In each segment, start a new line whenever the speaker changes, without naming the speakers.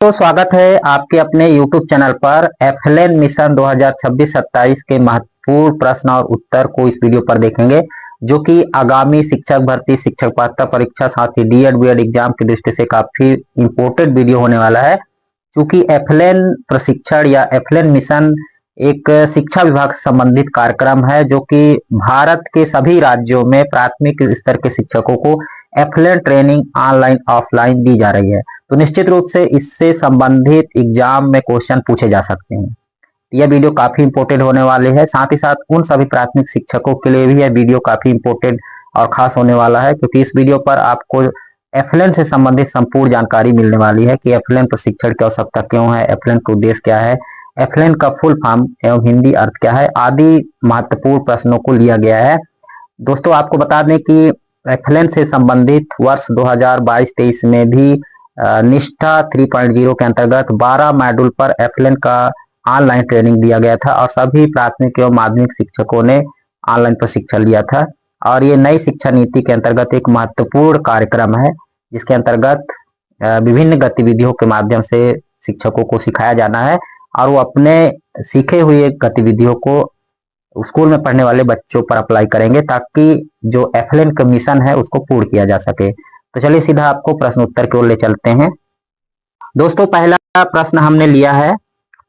तो स्वागत है आपके अपने YouTube चैनल पर एफएलएन मिशन 2026-27 के महत्वपूर्ण प्रश्न और उत्तर को इस वीडियो पर देखेंगे, जो कि आगामी शिक्षक भर्ती, शिक्षक पात्रता परीक्षा, साथ ही डीएड बीएड एग्जाम की दृष्टि से काफी इंपोर्टेंट वीडियो होने वाला है। क्योंकि एफएलएन प्रशिक्षण या एफएलएन मिशन एक शिक्षा विभाग से संबंधित कार्यक्रम है, जो कि भारत के सभी राज्यों में प्राथमिक स्तर के शिक्षकों को एफएलएन ट्रेनिंग ऑनलाइन ऑफलाइन दी जा रही है। तो निश्चित रूप से इससे संबंधित एग्जाम में क्वेश्चन पूछे जा सकते हैं। यह वीडियो काफी इंपोर्टेंट होने वाले है। साथ ही साथ उन सभी प्राथमिक शिक्षकों के लिए भी यह वीडियो काफी इंपोर्टेंट और खास होने वाला है, क्योंकि इस वीडियो पर आपको एफएलएन से संबंधित संपूर्ण जानकारी मिलने वाली है कि एफएलएन प्रशिक्षण की आवश्यकता क्यों है, एफएलएन का उद्देश्य क्या है, एफएलएन का फुल फॉर्म एवं हिंदी अर्थ क्या है, आदि महत्वपूर्ण प्रश्नों को लिया गया है। दोस्तों, आपको बता दें कि एफएलएन से संबंधित वर्ष 2022-23 में भी निष्ठा 3.0 के अंतर्गत 12 मॉड्यूल पर एफएलएन का ऑनलाइन ट्रेनिंग दिया गया था और सभी प्राथमिक एवं माध्यमिक शिक्षकों ने ऑनलाइन प्रशिक्षण लिया था। और ये नई शिक्षा नीति के अंतर्गत एक महत्वपूर्ण कार्यक्रम है, जिसके अंतर्गत विभिन्न गतिविधियों के माध्यम से शिक्षकों को सिखाया जाना है और वो अपने सीखे हुए गतिविधियों को स्कूल में पढ़ने वाले बच्चों पर अप्लाई करेंगे, ताकि जो एफएलएन का मिशन है उसको पूर्ण किया जा सके। तो चलिए सीधा आपको प्रश्न उत्तर की ओर ले चलते हैं। दोस्तों, पहला प्रश्न हमने लिया है,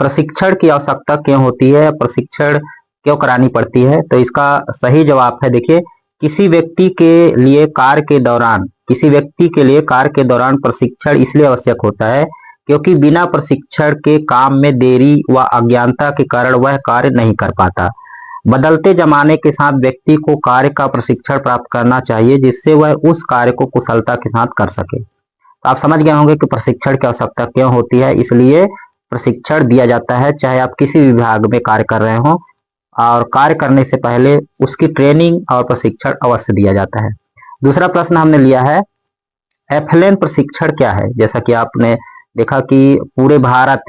प्रशिक्षण की आवश्यकता क्यों होती है, प्रशिक्षण क्यों करानी पड़ती है। तो इसका सही जवाब है, देखिए, किसी व्यक्ति के लिए कार्य के दौरान प्रशिक्षण इसलिए आवश्यक होता है क्योंकि बिना प्रशिक्षण के काम में देरी व अज्ञानता के कारण वह कार्य नहीं कर पाता। बदलते जमाने के साथ व्यक्ति को कार्य का प्रशिक्षण प्राप्त करना चाहिए, जिससे वह उस कार्य को कुशलता के साथ कर सके। तो आप समझ गए होंगे कि प्रशिक्षण की आवश्यकता क्यों होती है। इसलिए प्रशिक्षण दिया जाता है, चाहे आप किसी विभाग में कार्य कर रहे हो, और कार्य करने से पहले उसकी ट्रेनिंग और प्रशिक्षण अवश्य दिया जाता है। दूसरा प्रश्न हमने लिया है, एफएलएन प्रशिक्षण क्या है। जैसा कि आपने देखा कि पूरे भारत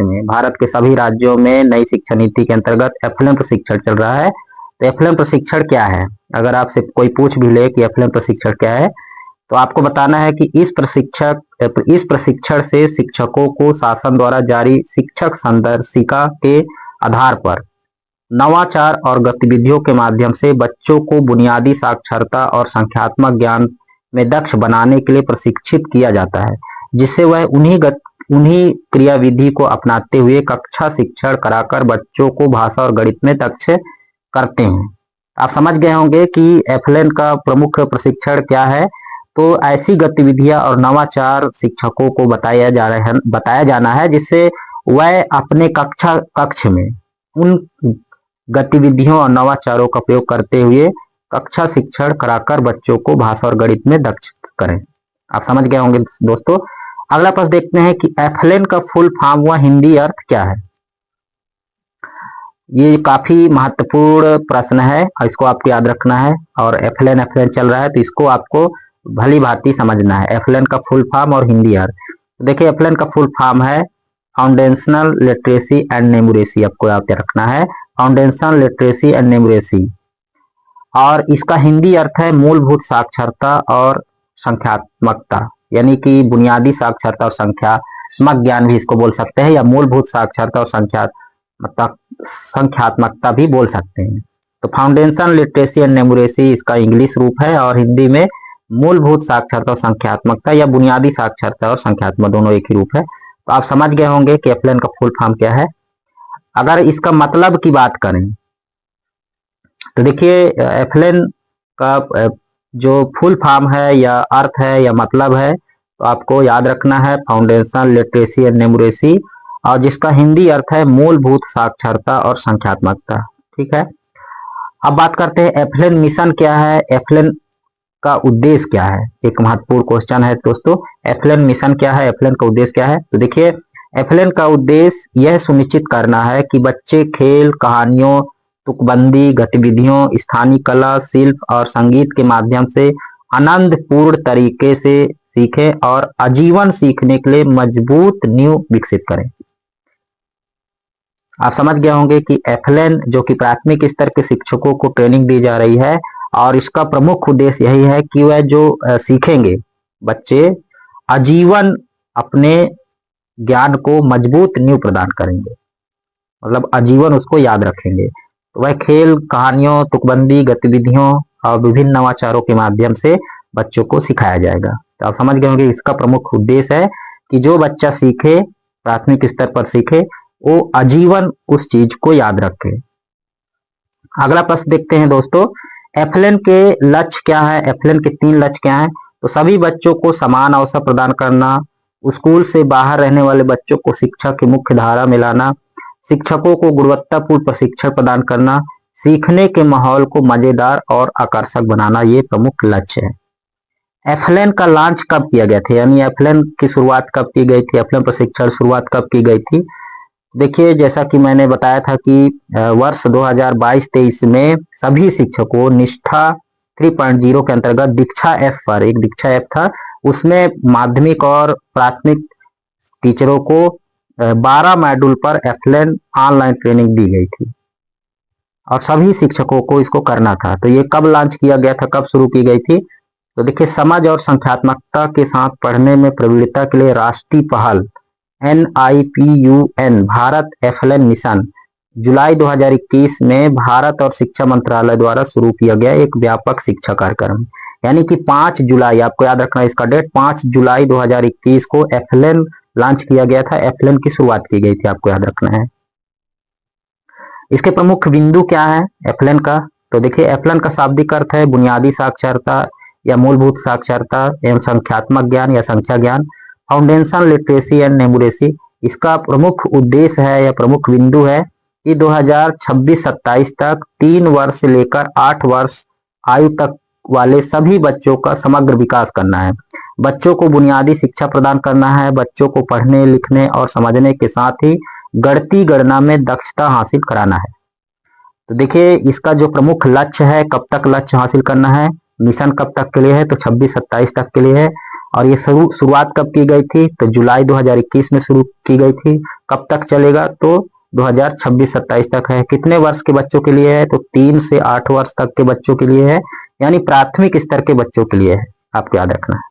के सभी राज्यों में नई शिक्षा नीति के अंतर्गत एफएलएन प्रशिक्षण चल रहा है। तो एफएलएन प्रशिक्षण क्या है, अगर आपसे कोई पूछ भी ले कि एफएलएन प्रशिक्षण क्या है, तो आपको बताना है कि इस प्रशिक्षण से शिक्षकों को शासन द्वारा जारी शिक्षक संदर्शिका के आधार पर नवाचार और गतिविधियों के माध्यम से बच्चों को बुनियादी साक्षरता और संख्यात्मक ज्ञान में दक्ष बनाने के लिए प्रशिक्षित किया जाता है, जिससे वह उन्हीं क्रियाविधि को अपनाते हुए कक्षा शिक्षण कराकर बच्चों को भाषा और गणित में दक्ष करते हैं। आप समझ गए होंगे कि एफएलएन का प्रमुख प्रशिक्षण क्या है। तो ऐसी गतिविधियां और नवाचार शिक्षकों को बताया जाना है, जिससे वह अपने कक्ष में उन गतिविधियों और नवाचारों का प्रयोग करते हुए कक्षा शिक्षण कराकर बच्चों को भाषा और गणित में दक्ष करें। आप समझ गए होंगे दोस्तों। अगला प्रश्न देखते हैं कि एफएलएन का फुल फॉर्म व हिंदी अर्थ क्या है। ये काफी महत्वपूर्ण प्रश्न है और इसको आपको याद रखना है। और एफएलएन चल रहा है, तो इसको आपको भली भांति समझना है, एफएलएन का फुल फॉर्म और हिंदी अर्थ। देखिए, एफएलएन का फुल फॉर्म है फाउंडेशनल लिटरेसी एंड न्यूमरेसी, आपको याद रखना है, फाउंडेशनल लिटरेसी एंड न्यूमरेसी। और इसका हिंदी अर्थ है मूलभूत साक्षरता और संख्यात्मकता, यानी कि बुनियादी साक्षरता और संख्यात्मक ज्ञान भी इसको बोल सकते हैं, या मूलभूत साक्षरता और संख्यात्मकता भी बोल सकते हैं। तो फाउंडेशन लिटरेसी एंड न्यूमरेसी इसका इंग्लिश रूप है, और हिंदी में मूलभूत साक्षरता और संख्यात्मकता या बुनियादी साक्षरता और संख्यात्मक, दोनों एक ही रूप है। तो आप समझ गए होंगे कि एफएलएन का फुल फॉर्म क्या है। अगर इसका मतलब की बात करें तो देखिए, एफएलएन का जो फुल फॉर्म है या अर्थ है या मतलब है, तो आपको याद रखना है फाउंडेशन लिटरेसी एंड न्यूमरेसी, और जिसका हिंदी अर्थ है मूलभूत साक्षरता और संख्यात्मकता। ठीक है, अब बात करते हैं एफएलएन मिशन क्या है, एफएलएन का उद्देश्य क्या है। एक महत्वपूर्ण क्वेश्चन है दोस्तों, एफएलएन मिशन क्या है, एफएलएन का उद्देश्य क्या है। तो देखिए, एफएलएन का उद्देश्य यह सुनिश्चित करना है कि बच्चे खेल, कहानियों, तुकबंदी गतिविधियों, स्थानीय कला, शिल्प और संगीत के माध्यम से आनंदपूर्ण तरीके से सीखें और आजीवन सीखने के लिए मजबूत नींव विकसित करें। आप समझ गए होंगे कि एफएलएन जो कि प्राथमिक स्तर के शिक्षकों को ट्रेनिंग दी जा रही है, और इसका प्रमुख उद्देश्य यही है कि वह जो सीखेंगे बच्चे आजीवन अपने ज्ञान को मजबूत नींव प्रदान करेंगे, मतलब आजीवन उसको याद रखेंगे। तो वह खेल, कहानियों, तुकबंदी, गतिविधियों और विभिन्न नवाचारों के माध्यम से बच्चों को सिखाया जाएगा। तो आप समझ गए होंगे इसका प्रमुख उद्देश्य है कि जो बच्चा सीखे, प्राथमिक स्तर पर सीखे, वो आजीवन उस चीज को याद रखे। अगला प्रश्न देखते हैं दोस्तों, एफएलएन के लक्ष्य क्या है? एफएलएन के 3 लक्ष्य क्या हैं? तो सभी बच्चों को समान अवसर प्रदान करना, स्कूल से बाहर रहने वाले बच्चों को शिक्षा की मुख्य धारा में लाना, शिक्षकों को गुणवत्तापूर्ण प्रशिक्षण प्रदान करना, सीखने के माहौल को मजेदार और आकर्षक बनाना, ये प्रमुख लक्ष्य है। एफएलएन का लॉन्च कब किया गया था, यानी एफएलएन की शुरुआत कब की गई थी, एफएलएन प्रशिक्षण शुरुआत कब की गई थी? देखिए, जैसा कि मैंने बताया था कि वर्ष 2022-23 में सभी शिक्षकों निष्ठा 3.0 के अंतर्गत दीक्षा ऐप पर, एक दीक्षा ऐप था, उसमें माध्यमिक और प्राथमिक टीचरों को 12 मॉड्यूल पर एफएलएन ऑनलाइन ट्रेनिंग दी गई थी और सभी शिक्षकों को इसको करना था। तो ये कब लॉन्च किया गया था, कब शुरू की गई थी? तो देखिए, समझ और संख्यात्मकता के साथ पढ़ने में प्रवीणता के लिए राष्ट्रीय पहल NIPUN भारत एफएलएन मिशन जुलाई 2021 में भारत और शिक्षा मंत्रालय द्वारा शुरू किया गया एक व्यापक शिक्षा कार्यक्रम, यानी कि 5 जुलाई, आपको याद रखना इसका डेट, 5 जुलाई 2021 को एफएलएन लॉन्च किया गया था, एफएलएन की शुरुआत की गई थी, आपको याद रखना है। इसके प्रमुख बिंदु क्या है एफएलएन का? तो देखिए, एफएलएन का शाब्दिक अर्थ है बुनियादी साक्षरता या मूलभूत साक्षरता एवं संख्यात्मक ज्ञान या संख्या ज्ञान, फाउंडेशन लिटरेसी एंड न्यूमरेसी। इसका प्रमुख उद्देश्य है या प्रमुख बिंदु है कि 2026-27 तक 3 वर्ष से लेकर 8 वर्ष आयु तक वाले सभी बच्चों का समग्र विकास करना है। बच्चों को बुनियादी शिक्षा प्रदान करना है, बच्चों को पढ़ने, लिखने और समझने के साथ ही गणितीय गणना में दक्षता हासिल कराना है। तो देखिए, इसका जो प्रमुख लक्ष्य है, कब तक लक्ष्य हासिल करना है, मिशन कब तक के लिए है? तो 26-27 तक के लिए है। और ये शुरुआत कब की गई थी? तो जुलाई 2021 में शुरू की गई थी। कब तक चलेगा? तो 2026-27 तक है। कितने वर्ष के बच्चों के लिए है? तो 3 से 8 वर्ष तक के बच्चों के लिए है, यानी प्राथमिक स्तर के बच्चों के लिए है, आपको याद रखना है।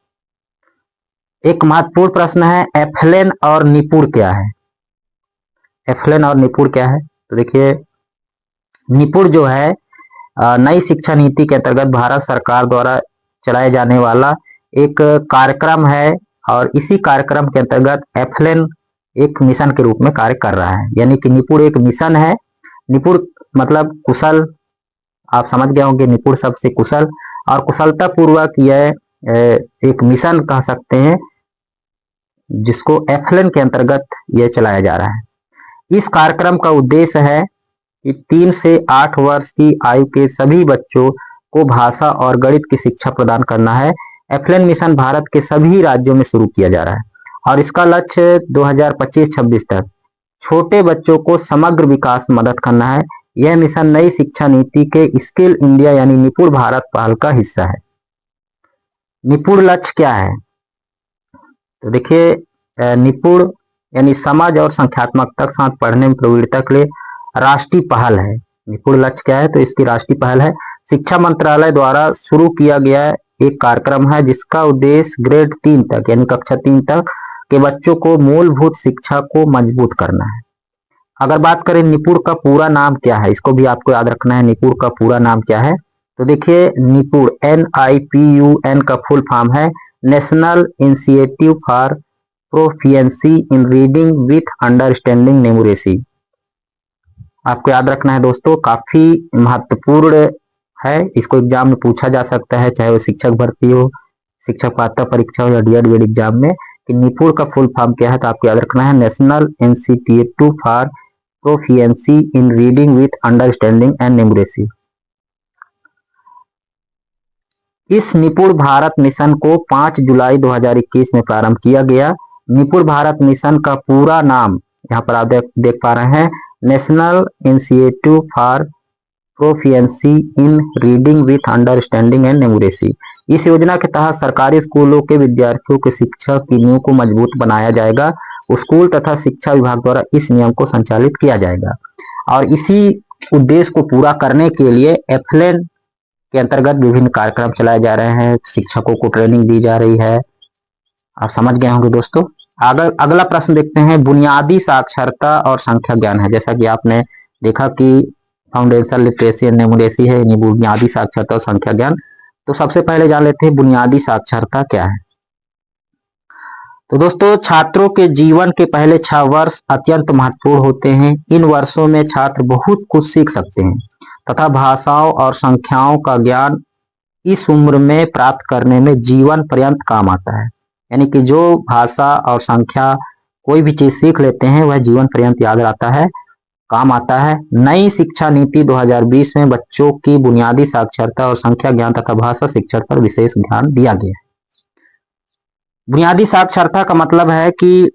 एक महत्वपूर्ण प्रश्न है, एफएलएन और निपुण क्या है? एफएलएन और निपुण क्या है? तो देखिए, निपुण जो है नई शिक्षा नीति के अंतर्गत भारत सरकार द्वारा चलाए जाने वाला एक कार्यक्रम है और इसी कार्यक्रम के अंतर्गत एफएलएन एक मिशन के रूप में कार्य कर रहा है, यानी कि निपुण एक मिशन है। निपुण मतलब कुशल, आप समझ गए होंगे, निपुण शब्द से कुशल, और कुशलता पूर्वक यह एक मिशन कह सकते हैं जिसको एफएलएन के अंतर्गत यह चलाया जा रहा है। इस कार्यक्रम का उद्देश्य है कि 3 से 8 वर्ष की आयु के सभी बच्चों को भाषा और गणित की शिक्षा प्रदान करना है। एफएलएन मिशन भारत के सभी राज्यों में शुरू किया जा रहा है और इसका लक्ष्य 2025-26 तक छोटे बच्चों को समग्र विकास में मदद करना है। यह मिशन नई शिक्षा नीति के स्किल इंडिया यानी निपुण भारत पहल का हिस्सा है। निपुण लक्ष्य क्या है? तो देखिए, निपुण यानी समझ और संख्यात्मकता के साथ पढ़ने में प्रवीणता के लिए राष्ट्रीय पहल है। निपुण लक्ष्य क्या है? तो इसकी राष्ट्रीय पहल है, शिक्षा मंत्रालय द्वारा शुरू किया गया एक कार्यक्रम है जिसका उद्देश्य ग्रेड 3 तक यानी कक्षा 3 तक के बच्चों को मूलभूत शिक्षा को मजबूत करना है। अगर बात करें निपुण का पूरा नाम क्या है, इसको भी आपको याद रखना है, निपुण का पूरा नाम क्या है? तो देखिए, निपुण NIPUN का फुल फॉर्म है national institute for proficiency in reading with understanding numeracy. आपको याद रखना है दोस्तों, काफी महत्वपूर्ण है, इसको एग्जाम में पूछा जा सकता है, चाहे वो शिक्षक भर्ती हो, शिक्षक पात्रता परीक्षा हो या डीएड एग्जाम में, कि निपुण का फुल फॉर्म क्या है। तो आपको याद रखना है national institute for proficiency in reading with understanding and numeracy. इस निपुण भारत मिशन को 5 जुलाई 2021 में प्रारंभ किया गया। निपुण भारत मिशन का पूरा नाम यहाँ पर आप देख पा रहे हैं, national institute for proficiency in reading with understanding and numeracy. इस योजना के तहत सरकारी स्कूलों के विद्यार्थियों के शिक्षा की नींव को मजबूत बनाया जाएगा। स्कूल तथा शिक्षा विभाग द्वारा इस नियम को संचालित किया जाएगा और इसी उद्देश्य को पूरा करने के लिए एफएलएन के अंतर्गत विभिन्न कार्यक्रम चलाए जा रहे हैं, शिक्षकों को ट्रेनिंग दी जा रही है। आप समझ गए होंगे दोस्तों। अगला प्रश्न देखते हैं, बुनियादी साक्षरता और संख्या ज्ञान है। जैसा कि आपने देखा कि फाउंडेशन लिटरेसी एंड न्यूमरेसी है, यानी बुनियादी साक्षरता और संख्या ज्ञान। तो सबसे पहले जान लेते हैं बुनियादी साक्षरता क्या है। तो दोस्तों, छात्रों के जीवन के पहले 6 वर्ष अत्यंत महत्वपूर्ण होते हैं। इन वर्षों में छात्र बहुत कुछ सीख सकते हैं तथा भाषाओं और संख्याओं का ज्ञान इस उम्र में प्राप्त करने में जीवन पर्यंत काम आता है। यानी कि जो भाषा और संख्या कोई भी चीज सीख लेते हैं वह जीवन पर्यंत याद रहता है, काम आता है। नई शिक्षा नीति 2020 में बच्चों की बुनियादी साक्षरता और संख्या ज्ञान तथा भाषा शिक्षण पर विशेष ध्यान दिया गया है। बुनियादी साक्षरता का मतलब है कि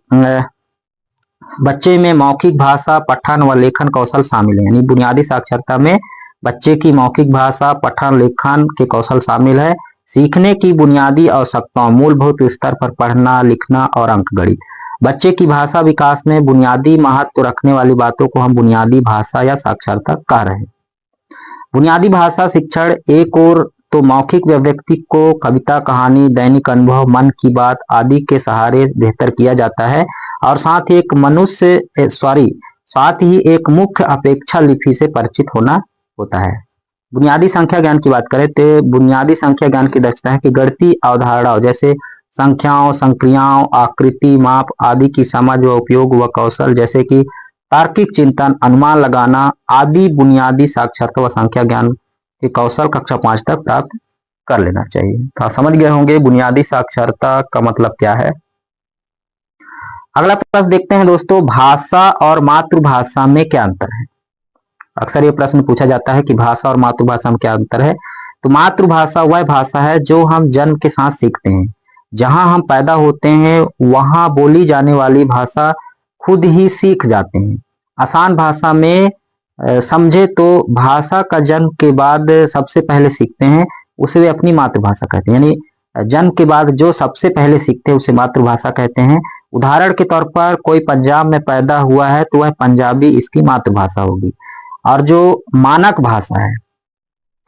बच्चे में मौखिक भाषा, पठन व लेखन कौशल शामिल है। यानी बुनियादी साक्षरता में बच्चे की मौखिक भाषा, पठन, लेखन के कौशल शामिल है। सीखने की बुनियादी आवश्यकताओं, मूलभूत स्तर पर पढ़ना, लिखना और अंकगणित। बच्चे की भाषा विकास में बुनियादी महत्व रखने वाली बातों को हम बुनियादी भाषा या साक्षरता कह रहे हैं। बुनियादी भाषा शिक्षण एक और तो मौखिक व्यक्ति को कविता, कहानी, दैनिक अनुभव, मन की बात आदि के सहारे बेहतर किया जाता है और साथ ही एक मुख्य अपेक्षा लिपि से परिचित होना होता है। बुनियादी संख्या ज्ञान की बात करें तो बुनियादी संख्या ज्ञान की दक्षता है कि गणितीय अवधारणाओं जैसे संख्याओं, संक्रियाओं, आकृति, माप आदि की समझ व उपयोग व कौशल जैसे कि तार्किक चिंतन, अनुमान लगाना आदि बुनियादी साक्षरता व संख्या ज्ञान के कौशल कक्षा 5 तक प्राप्त कर लेना चाहिए। तो आप समझ गए होंगे बुनियादी साक्षरता का मतलब क्या है। अगला प्रश्न देखते हैं दोस्तों, भाषा और मातृभाषा में क्या अंतर है। अक्सर ये प्रश्न पूछा जाता है कि भाषा और मातृभाषा में क्या अंतर है। तो मातृभाषा वह भाषा है जो हम जन्म के साथ सीखते हैं। जहां हम पैदा होते हैं वहां बोली जाने वाली भाषा खुद ही सीख जाते हैं। आसान भाषा में समझे तो भाषा का जन्म के बाद सबसे पहले सीखते हैं उसे वे अपनी मातृभाषा कहते हैं। यानी जन्म के बाद जो सबसे पहले सीखते हैं उसे मातृभाषा कहते हैं। उदाहरण के तौर पर कोई पंजाब में पैदा हुआ है तो वह पंजाबी इसकी मातृभाषा होगी। और जो मानक भाषा है,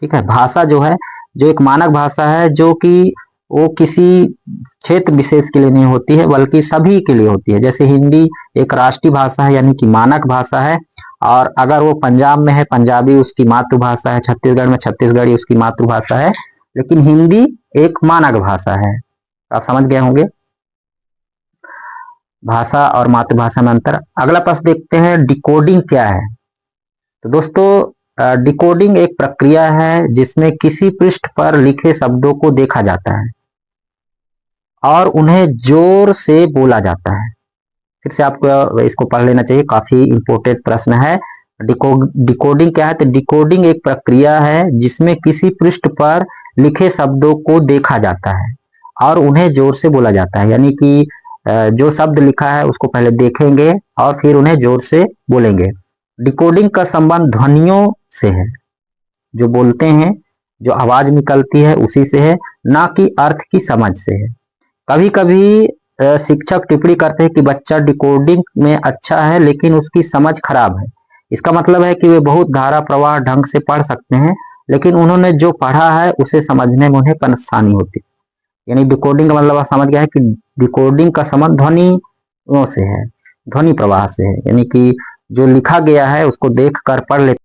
ठीक है, भाषा जो है जो एक मानक भाषा है जो कि वो किसी क्षेत्र विशेष के लिए नहीं होती है बल्कि सभी के लिए होती है। जैसे हिंदी एक राष्ट्रीय भाषा है यानी कि मानक भाषा है, और अगर वो पंजाब में है पंजाबी उसकी मातृभाषा है, छत्तीसगढ़ में छत्तीसगढ़ी उसकी मातृभाषा है, लेकिन हिंदी एक मानक भाषा है। आप समझ गए होंगे भाषा और मातृभाषा में अंतर। अगला प्रश्न देखते हैं, डिकोडिंग क्या है। तो दोस्तों, डिकोडिंग एक प्रक्रिया है जिसमें किसी पृष्ठ पर लिखे शब्दों को देखा जाता है और उन्हें जोर से बोला जाता है। फिर से आपको इसको पढ़ लेना चाहिए, काफी इंपोर्टेंट प्रश्न है। डिकोडिंग क्या है। तो डिकोडिंग एक प्रक्रिया है जिसमें किसी पृष्ठ पर लिखे शब्दों को देखा जाता है और उन्हें जोर से बोला जाता है। यानी कि जो शब्द लिखा है उसको पहले देखेंगे और फिर उन्हें जोर से बोलेंगे। डिकोडिंग का संबंध ध्वनियों से है, जो बोलते हैं, जो आवाज निकलती है उसी से है, ना कि अर्थ की समझ से है। कभी कभी शिक्षक टिप्पणी करते हैं कि बच्चा डिकोडिंग में अच्छा है लेकिन उसकी समझ खराब है। इसका मतलब है कि वे बहुत धारा प्रवाह ढंग से पढ़ सकते हैं लेकिन उन्होंने जो पढ़ा है उसे समझने में उन्हें परेशानी होती है। यानी डिकोडिंग का मतलब आप समझ गया है कि डिकोडिंग का संबंध ध्वनियों से है, ध्वनि प्रवाह से है। यानी कि जो लिखा गया है उसको देख कर पढ़ लेते